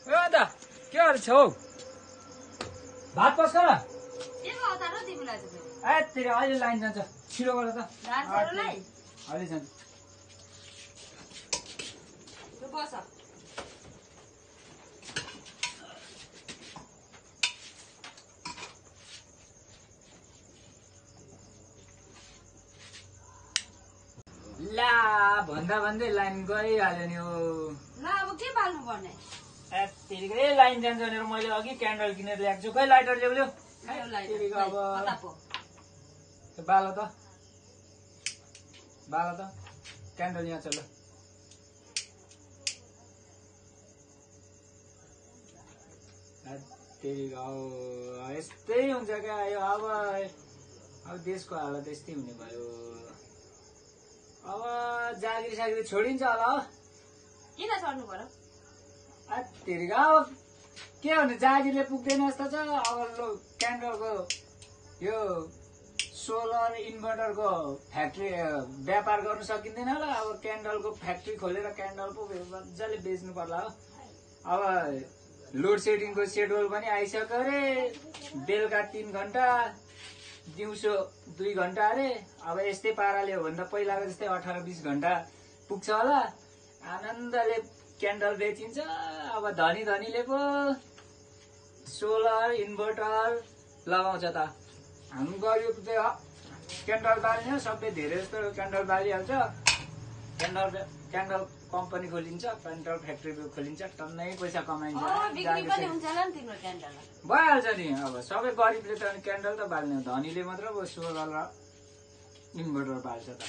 दादा के गर्छ हौ भात पस्छ र तेरो अहिले लाइन जान्छ छिटो गर त अहिले जान्छ ला भन्दा भन्दै लाइन गइहाल्यो नि हो अब के बाल्नु पर्ने तेरिकै लाइन जान्छ भनेर मैले अघि क्यान्डल किनेर ल्याएको छु खै लाइटर ल्याउ ल्याउ अब बाल त क्यान्डल यहाँ छ ल यस्तै हुन्छ क्या यो अब देशको हालत यस्तै हुने भयो अब जागिरी सागिरी छोडिन्छ होला हो किन छोड्नु पर्यो तेरिका अब के भन्ने जागिरले पुग्दैन जस्तो छ अब क्यान्डलको यो सोलर इन्भर्टरको फ्याक्ट्री व्यापार गर्नु सकिँदैन होला अब क्यान्डलको फ्याक्ट्री खोलेर क्यान्डलको मजाले बेच्नु पर्ला हो अब लोड सेडिङको सेड्युल पनि आइसक्यो अरे बेलुका 3 घण्टा दिउँसो 2 घण्टा अरे अब यस्तै पाराले हो भने त पहिलाको जस्तै 18-20 घण्टा पुग्छ होला आनन्दले क्यान्डल बेचिन्छ अब धनी धनीले पो सोलर इन्भर्टर लगाउँछ त हामी गरिब चाहिँ क्यान्डल बाल्ने सबै धेरै जस्तो क्यान्डल बालिहाल्छ क्यान्डल कम्पनी खोलिन्छ क्यान्डल फ्याक्ट्री खोलिन्छ टन्नै पैसा कमाइन्छ भइहाल्छ नि अब सबै गरिबले त क्यान्डल त बाल्ने धनीले मात्र सोलर र इन्भर्टर बाल्छ त